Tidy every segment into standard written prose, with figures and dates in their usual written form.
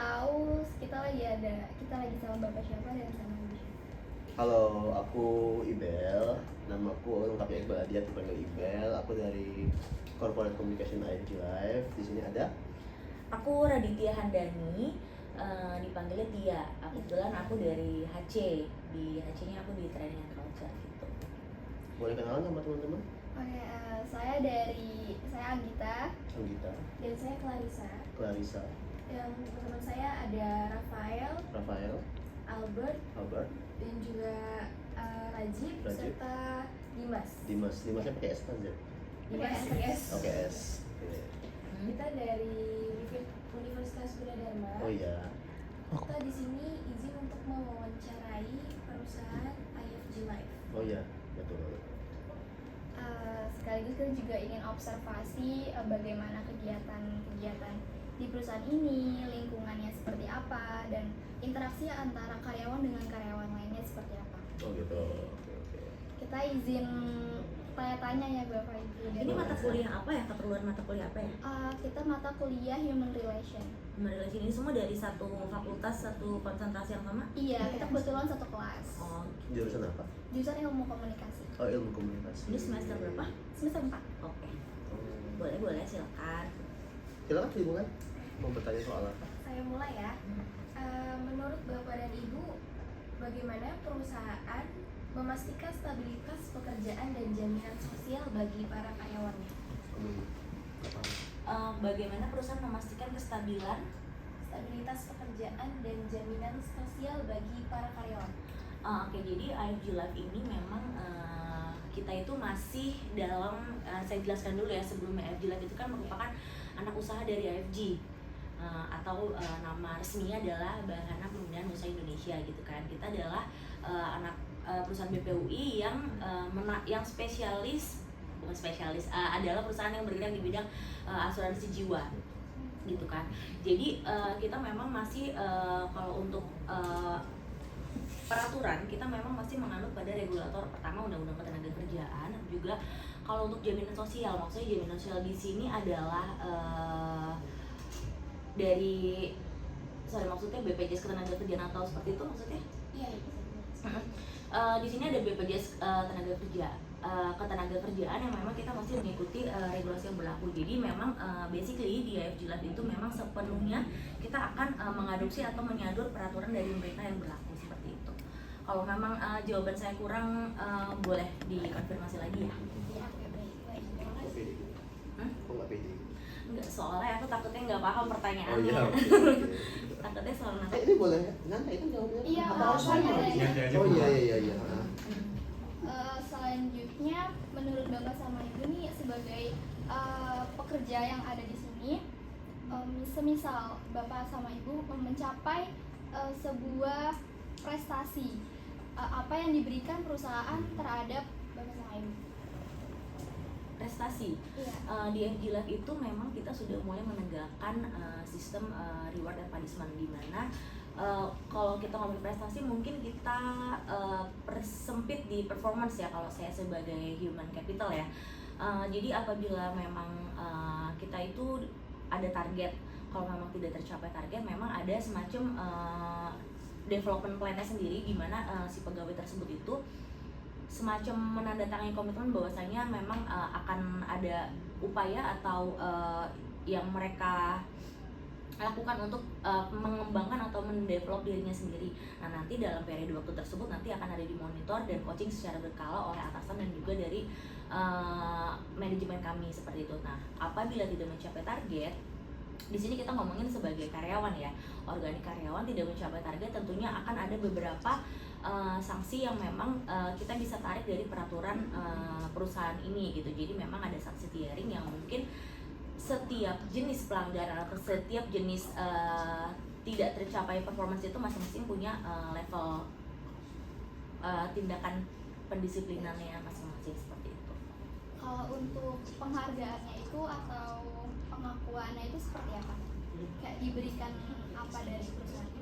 tahu kita lagi sama Bapak siapa dan sama Ibu siapa? Halo, aku Ibel. Namaku lengkapnya Iqbal Adiat, dipanggil Ibel. Aku dari Corporate Communication IFG Live. Di sini ada. Aku Raditya Handani, dipanggilnya Tia. Kebetulan aku dari HC. Di HC-nya aku di Training and Culture gitu. Boleh kenalan sama teman-teman? Oke, saya Anggita Anggita, dan saya Clarissa, Yang teman-teman saya ada Rafael, Albert, dan juga Rajib, serta Dimas. Dimasnya pakai S kan Z? Dimas. Oke, S. Oke. Kita dari Universitas Gunadarma. Oh iya. Kita di sini izin untuk mewawancarai perusahaan IFG Live. Oh iya, betul. Sekaligus kita juga ingin observasi bagaimana kegiatan di perusahaan ini, lingkungannya seperti apa, dan interaksi antara karyawan dengan karyawan lainnya seperti apa. Oh gitu. Oke. Kita izin tanya-tanya ya Bapak Ibu. Ini mata kuliah apa ya? Keperluan mata kuliah apa ya? Kita mata kuliah Human Relation. Human Relation ini semua dari satu fakultas, satu konsentrasi yang sama? Iya, kita kebetulan satu kelas. Oh, Jurusan apa? Jurusan Ilmu Komunikasi. Oh, ilmu komunikasi. ini semester berapa? Semester 4. Oke. Oh. Boleh silakan. Silakan dimulai. Mau bertanya soal apa? Saya mulai ya. Menurut Bapak dan Ibu, bagaimana perusahaan memastikan stabilitas pekerjaan dan jaminan sosial bagi para karyawannya? Bagaimana perusahaan memastikan stabilitas pekerjaan dan jaminan sosial bagi para karyawan? Oke, jadi IFG Live ini memang kita itu masih dalam, saya jelaskan dulu ya sebelumnya. IFG Live itu kan merupakan anak usaha dari IFG, atau nama resminya adalah Bahana Pemindahan Usaha Indonesia gitu kan. Kita adalah anak perusahaan BPUI yang adalah perusahaan yang bergerak di bidang asuransi jiwa gitu kan. Jadi kita memang masih kalau untuk peraturan kita memang masih menganut pada regulator pertama Undang-Undang Ketenagakerjaan. Juga kalau untuk jaminan sosial, maksudnya jaminan sosial di sini adalah maksudnya BPJS Ketenagakerjaan atau seperti itu maksudnya? Iya. Di sini ada BPJS Ketenagakerjaan yang memang kita masih mengikuti regulasi yang berlaku. Jadi memang basically di IFG Live itu memang sepenuhnya kita akan mengadopsi atau menyadur peraturan dari pemerintah yang berlaku seperti itu. Kalau memang jawaban saya kurang, boleh dikonfirmasi lagi ya. Kok nggak pede? Enggak, soalnya aku takutnya nggak paham pertanyaannya. Oh iya. Takutnya soal Ini boleh nanti itu jawabnya? Iya, Apa? Oh iya. Selanjutnya, menurut Bapak sama Ibu nih sebagai pekerja yang ada di sini, semisal Bapak sama Ibu mencapai sebuah prestasi, apa yang diberikan perusahaan terhadap Bapak sama Ibu? Prestasi. Iya. Di IFG Live itu memang kita sudah mulai menegakkan sistem reward and punishment, di mana kalau kita ngomong prestasi mungkin kita persempit di performance ya, kalau saya sebagai human capital ya. Jadi apabila memang kita itu ada target, kalau memang tidak tercapai target, memang ada semacam development plan-nya sendiri, di mana si pegawai tersebut itu semacam menandatangani komitmen bahwasanya memang akan ada upaya atau yang mereka lakukan untuk mengembangkan atau mendevelop dirinya sendiri. Nah, nanti dalam periode waktu tersebut nanti akan ada dimonitor dan coaching secara berkala oleh atasan dan juga dari manajemen kami seperti itu. Nah, apabila tidak mencapai target, di sini kita ngomongin sebagai karyawan ya, organik karyawan tidak mencapai target, tentunya akan ada beberapa sanksi yang memang kita bisa tarik dari peraturan perusahaan ini gitu. Jadi memang ada sanksi tiering yang mungkin setiap jenis pelanggaran atau setiap jenis tidak tercapai performance itu masing-masing punya level tindakan pendisiplinannya masing-masing seperti itu. Kalau untuk penghargaannya itu atau pengakuannya itu seperti apa? Kayak diberikan apa dari perusahaan?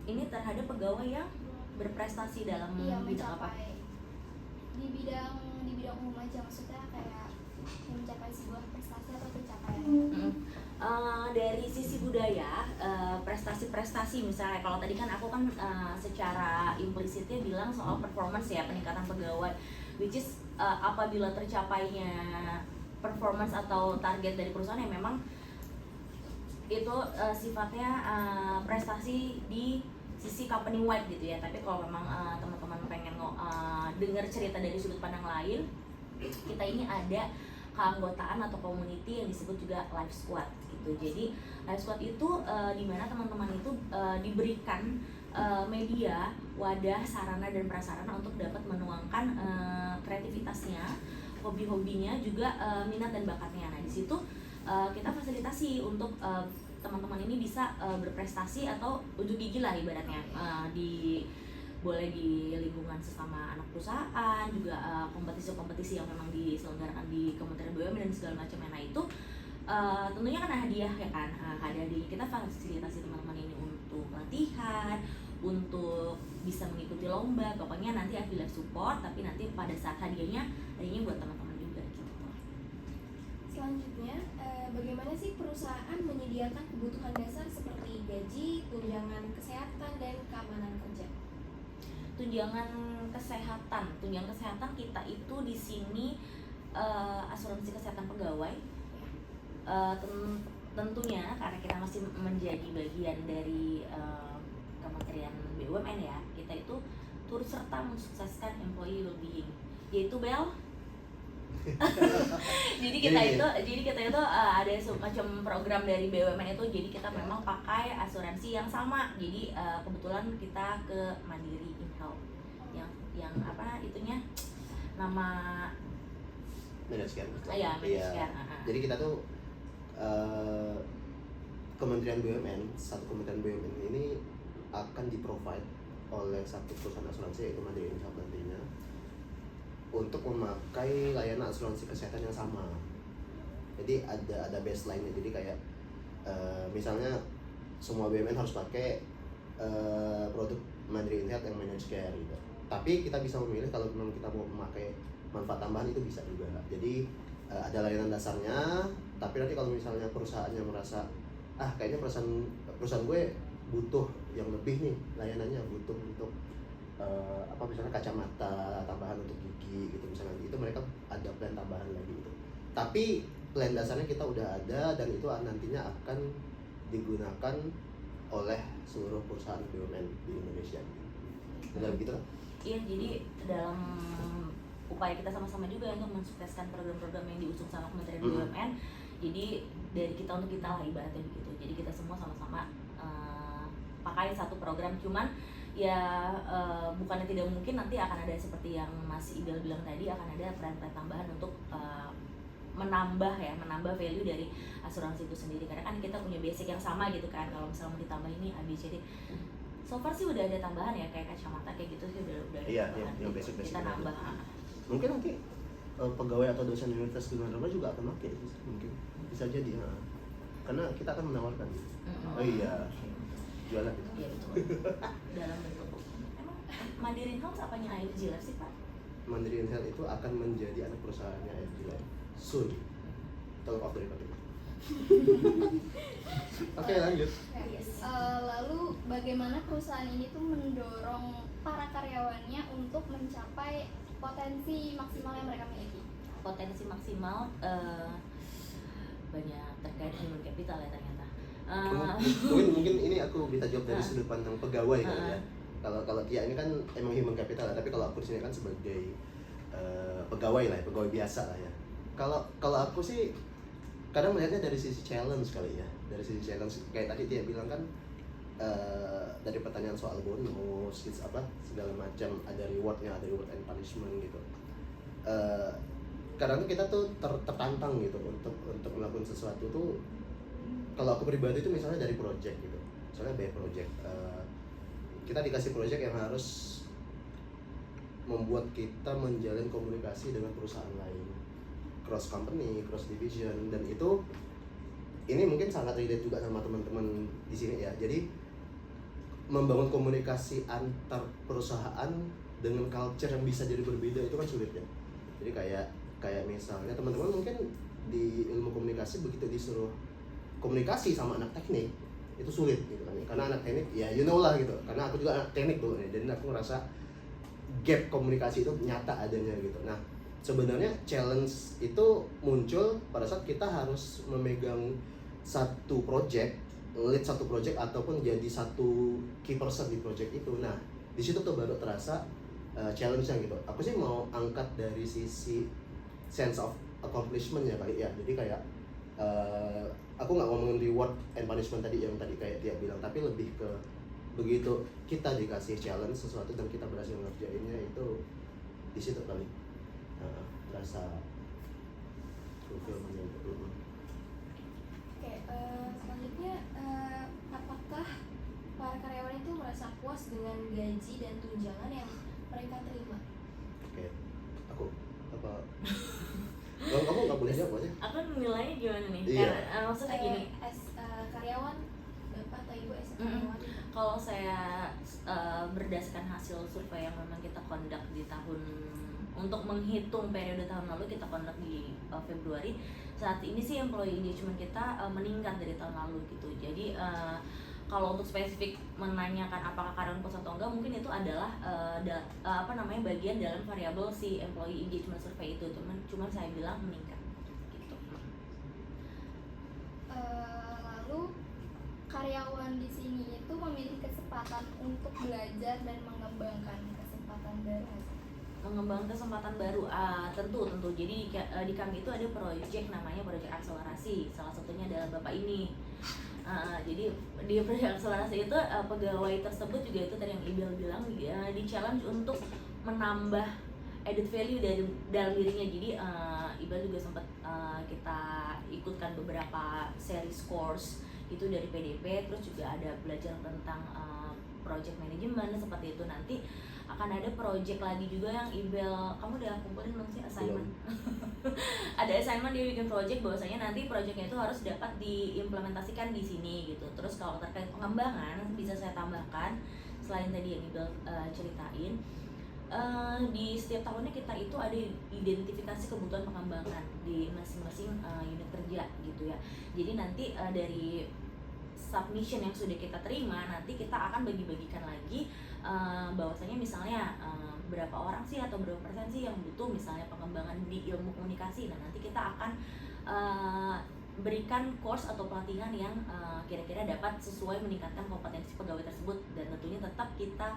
Ini terhadap pegawai yang berprestasi dalam bidang apa? Di bidang umum aja, maksudnya kayak mencapai sebuah prestasi atau pencapaian. Dari sisi budaya, prestasi-prestasi misalnya, kalau tadi kan aku kan secara implisitnya bilang soal performance ya, peningkatan pegawai, which is apabila tercapainya performance atau target dari perusahaan yang memang itu sifatnya prestasi di sisi company wide gitu ya. Tapi kalau memang teman-teman pengen dengar cerita dari sudut pandang lain, kita ini ada keanggotaan atau community yang disebut juga Life Squad gitu. Jadi Life Squad itu di mana teman-teman itu diberikan media, wadah, sarana dan prasarana untuk dapat menuangkan kreativitasnya, hobi-hobinya, juga minat dan bakatnya. Nah, di situ kita fasilitasi untuk teman-teman ini bisa berprestasi atau unjuk gigi lah ibaratnya, boleh di lingkungan sesama anak perusahaan, juga kompetisi-kompetisi yang memang diselenggarakan di Kementerian BUMN dan segala macamnya. Nah itu tentunya kan hadiah ya kan, hadiah kita fasilitasi teman-teman ini untuk latihan, untuk bisa mengikuti lomba, pokoknya nanti affiliate support, tapi nanti pada saat hadiahnya buat teman-teman juga gitu. Selanjutnya, bagaimana sih perusahaan menyediakan kebutuhan dasar seperti gaji, tunjangan kesehatan, dan keamanan kerja? Tunjangan kesehatan kita itu di sini asuransi kesehatan pegawai. Tentunya karena kita masih menjadi bagian dari Kementerian BUMN ya, kita itu turut serta mensukseskan employee well-being, yaitu Bel. jadi kita itu ada semacam program dari BUMN itu, jadi kita memang pakai asuransi yang sama. Jadi kebetulan kita ke Mandiri InHealth yang apa itunya nama Managed Care. Ya, Managed Care. Jadi kita tuh Kementerian BUMN, satu Kementerian BUMN ini akan di-provide oleh satu perusahaan asuransi yaitu Mandiri InHealth nantinya untuk memakai layanan asuransi kesehatan yang sama. Jadi ada baseline-nya. Jadi kayak misalnya semua BUMN harus pakai produk Mandiri InHealth yang Managed Care gitu. Tapi kita bisa memilih kalau memang kita mau memakai manfaat tambahan itu bisa juga. Jadi ada layanan dasarnya, tapi nanti kalau misalnya perusahaannya merasa kayaknya perusahaan gue butuh yang lebih nih layanannya, butuh untuk misalnya kacamata tambahan untuk gigi gitu misalnya, itu mereka ada plan tambahan lagi gitu. Tapi plan dasarnya kita udah ada dan itu nantinya akan digunakan oleh seluruh perusahaan BUMN di Indonesia. Benar begitu kan? Iya, jadi dalam upaya kita sama-sama juga untuk mensukseskan program-program yang diusung sama Kementerian BUMN. Jadi dari kita untuk kita lah ibaratnya begitu. Jadi kita semua sama-sama pakai satu program, cuman ya bukannya tidak mungkin nanti akan ada seperti yang Mas Ibel bilang tadi, akan ada plan-plan tambahan untuk menambah value dari asuransi itu sendiri, karena kan kita punya basic yang sama gitu kan. Kalau misalnya mau ditambah ini ABCD, so far sih udah ada tambahan ya, kayak kacamata kayak gitu sih udah ada tambahan. Yang basic kita nambah. Mungkin nanti pegawai atau dosen universitas di mana juga akan pakai, mungkin bisa jadi karena kita akan menawarkan. Oh iya, jualan itu. Iya betul. Dalam bentuk emang Mandiri Health apanya AFG Life sih Pak? Mandiri Health itu akan menjadi anak perusahaannya AFG Life soon. Tolong off dari pakai. Oke, lanjut. Yes. Lalu bagaimana perusahaan ini tuh mendorong para karyawannya untuk mencapai potensi maksimal yang mereka miliki? Potensi maksimal banyak terkait human capital ya ternyata. Mungkin ini aku bisa jawab dari sudut pandang pegawai kali ya. Kalau Tia ini kan emang human capital, tapi kalau aku di sini kan sebagai pegawai lah, pegawai biasa lah ya. Kalau aku sih kadang melihatnya dari sisi challenge kali ya, dari sisi challenge kayak tadi Tia bilang kan, dari pertanyaan soal bonus, segala macam, ada reward and punishment gitu. Kadang kita tuh tertantang gitu untuk melakukan sesuatu tuh. Kalau aku pribadi itu misalnya dari project gitu, misalnya by project, kita dikasih project yang harus membuat kita menjalin komunikasi dengan perusahaan lain, cross company, cross division, dan ini mungkin sangat relate juga sama teman-teman di sini ya. Jadi membangun komunikasi antar perusahaan dengan culture yang bisa jadi berbeda itu kan sulit ya. Jadi kayak misalnya teman-teman mungkin di ilmu komunikasi begitu disuruh komunikasi sama anak teknik itu sulit gitu kan, karena anak teknik ya you know lah gitu, karena aku juga anak teknik dulu ya, jadi aku ngerasa gap komunikasi itu nyata adanya gitu. Nah sebenarnya challenge itu muncul pada saat kita harus memegang satu project, lead satu project ataupun jadi satu key person di project itu. Nah di situ tuh baru terasa challenge-nya gitu. Aku sih mau angkat dari sisi sense of accomplishment ya kali ya. Jadi kayak aku nggak ngomongin reward and punishment tadi yang tadi kayak dia bilang, tapi lebih ke begitu kita dikasih challenge sesuatu dan kita berhasil ngerjainnya, itu di situ kali rasa fulfillment itu. Oke, selanjutnya apakah para karyawan itu merasa puas dengan gaji dan tunjangan yang mereka terima? Oke, aku apa? Kamu nggak boleh jawab aja. Aku nilainya gimana nih? Iya. Karena maksudnya gini, As karyawan, bapak atau ibu as Mm-mm. karyawan? kalau saya berdasarkan hasil survei yang memang kita conduct di tahun, untuk menghitung periode tahun lalu kita conduct di Februari, saat ini sih employee engagement kita meningkat dari tahun lalu gitu. Jadi kalau untuk spesifik menanyakan apakah karyawan puas atau enggak, mungkin itu adalah bagian dalam variabel si employee engagement survey itu, cuman saya bilang meningkat gitu. Lalu karyawan di sini itu memiliki kesempatan untuk belajar dan mengembangkan kesempatan baru. Mengembangkan kesempatan baru, tentu. Jadi di kami itu ada proyek namanya proyek akselerasi, salah satunya adalah bapak ini. Jadi di proyek akselerasi itu pegawai tersebut juga itu tadi yang Ibel bilang, di challenge untuk menambah added value dari dalam dirinya. Jadi Ibel juga sempat kita ikutkan beberapa series course itu dari PDP, terus juga ada belajar tentang project management seperti itu. Nanti akan ada project lagi juga yang Ibel, kamu udah kumpulin belum sih assignment? Ada assignment, dia bikin project bahwasanya nanti projectnya itu harus dapat diimplementasikan di sini gitu. Terus kalau terkait pengembangan bisa saya tambahkan selain tadi yang Ibel ceritain, di setiap tahunnya kita itu ada identifikasi kebutuhan pengembangan di masing-masing unit kerja gitu ya. Jadi nanti dari submission yang sudah kita terima, nanti kita akan bagi-bagikan lagi bahwasanya misalnya berapa orang sih atau berapa persen sih yang butuh misalnya pengembangan di ilmu komunikasi. Nah nanti kita akan berikan course atau pelatihan yang kira-kira dapat sesuai meningkatkan kompetensi pegawai tersebut, dan tentunya tetap kita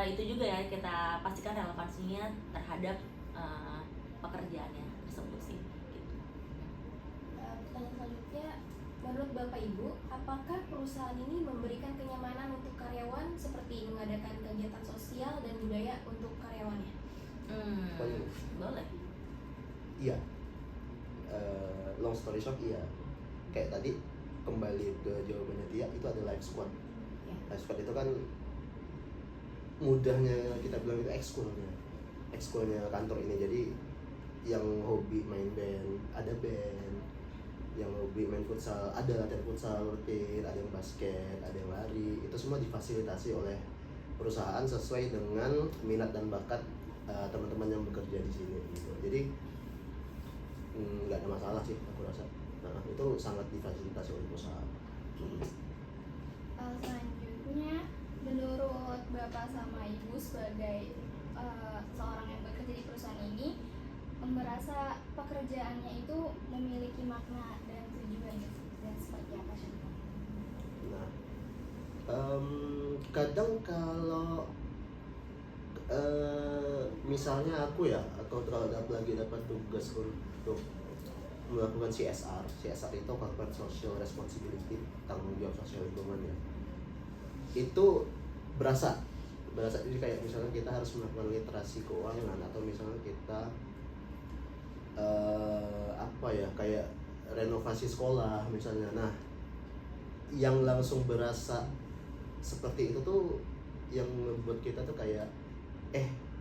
itu juga ya, kita pastikan relevansinya terhadap pekerjaannya tersebut sih gitu. Pertanyaan selanjutnya, menurut Bapak Ibu, apakah perusahaan ini memberikan kenyamanan untuk karyawan seperti mengadakan kegiatan sosial dan budaya untuk karyawannya? Boleh. Iya. Long story short iya. Kayak tadi kembali ke jawabannya Tia, itu ada live squad. Ya. Live squad itu kan mudahnya kita bilang itu ekskulnya kantor ini. Jadi yang hobi main band ada band, yang hobi main futsal ada latihan futsal rutin, ada yang basket, ada yang lari, itu semua difasilitasi oleh perusahaan sesuai dengan minat dan bakat teman-teman yang bekerja di sini gitu. Jadi nggak ada masalah sih aku rasa. Nah itu sangat difasilitasi oleh perusahaan. Selanjutnya, menurut Bapak sama Ibu sebagai seorang yang bekerja di perusahaan ini, merasa pekerjaannya itu memiliki makna dan tujuan dan seperti apa sih? Nah, kadang kalau misalnya aku ya, atau kalau lagi dapat tugas untuk melakukan CSR itu corporate social responsibility, tanggung jawab sosial lingkungan ya, itu berasa jadi kayak misalnya kita harus melakukan literasi keuangan, atau misalnya kita kayak renovasi sekolah misalnya. Nah yang langsung berasa seperti itu tuh yang membuat kita tuh kayak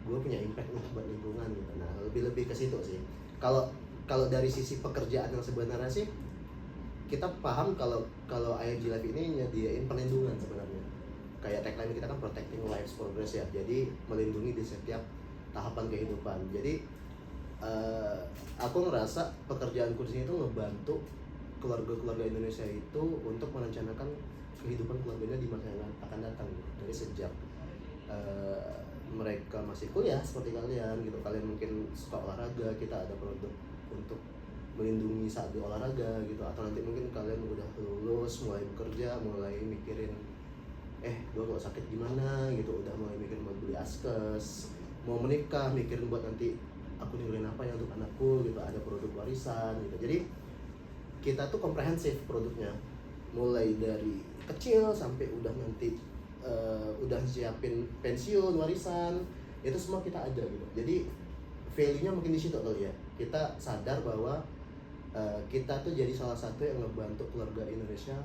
gue punya impact buat lingkungan gitu. Nah lebih ke situ sih. Kalau dari sisi pekerjaan yang sebenarnya sih kita paham kalau ING Life ini nyediain perlindungan sebenarnya. Kayak tagline kita kan protecting life's progress ya. Jadi melindungi di setiap tahapan kehidupan. Jadi aku ngerasa pekerjaanku di sini tuh ngebantu keluarga-keluarga Indonesia itu untuk merencanakan kehidupan keluarganya di masa yang akan datang gitu. Dari sejak mereka masih kuliah seperti kalian gitu, kalian mungkin suka olahraga, kita ada produk untuk melindungi saat di olahraga gitu, atau nanti mungkin kalian udah lulus mulai bekerja, mulai mikirin gue kalau sakit gimana gitu, udah mulai mikirin mau beli askes, mau menikah, mikirin buat nanti aku ninggalin apa ya untuk anakku gitu, ada produk warisan gitu. Jadi kita tuh komprehensif produknya, mulai dari kecil sampai udah nanti udah siapin pensiun, warisan, itu semua kita ada gitu. Jadi value-nya mungkin di situ kali ya. Kita sadar bahwa kita tuh jadi salah satu yang ngebantu keluarga Indonesia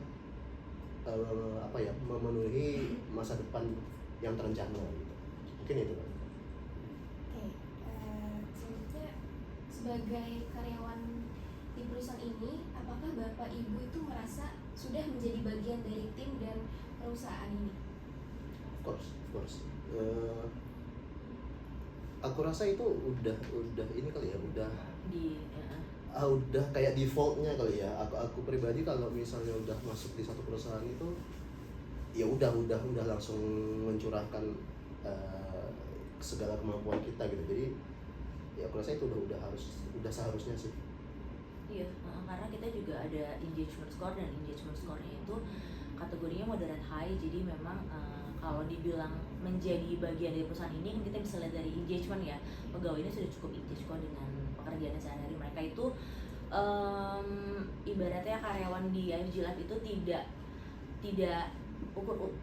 memenuhi masa depan yang terencana gitu. Mungkin itu kan. Oke, selanjutnya sebagai karyawan di perusahaan ini, apakah Bapak Ibu itu merasa sudah menjadi bagian dari tim dan perusahaan ini? Of course. Aku rasa itu udah ini kali ya, udah kayak defaultnya kali ya. Aku pribadi kalau misalnya udah masuk di satu perusahaan itu, ya udah langsung mencurahkan segala kemampuan kita gitu. Jadi ya aku rasa itu udah seharusnya sih. Iya, karena kita juga ada engagement score, dan engagement score-nya itu kategorinya moderate high. Jadi memang kalau dibilang menjadi bagian dari perusahaan ini, kan kita bisa lihat dari engagement ya, pegawainya sudah cukup engage kok dengan pekerjaannya sehari-hari. Mereka itu ibaratnya karyawan di IFG Life itu tidak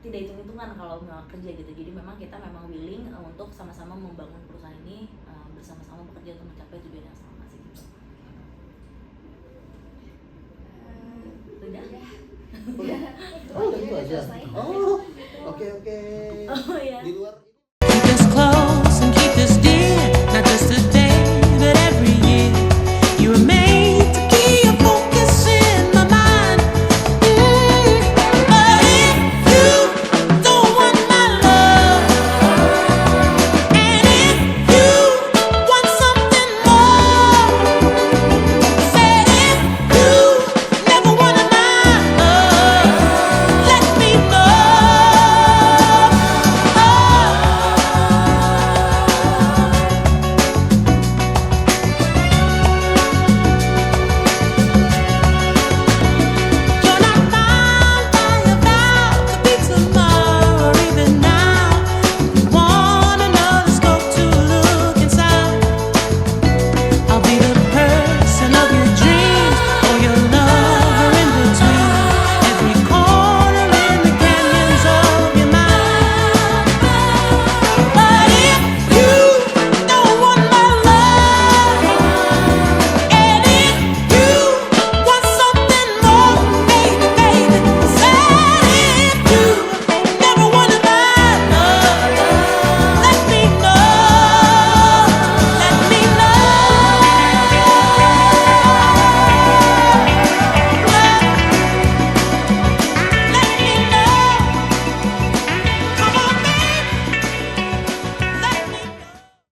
hitung-hitungan kalau memang kerja gitu. Jadi memang kita memang willing untuk sama-sama membangun perusahaan ini, bersama-sama bekerja untuk mencapai tujuan yang sama sih gitu. Udah? Udah gitu aja. Selesai. Oh, oke. Oh ya. Di luar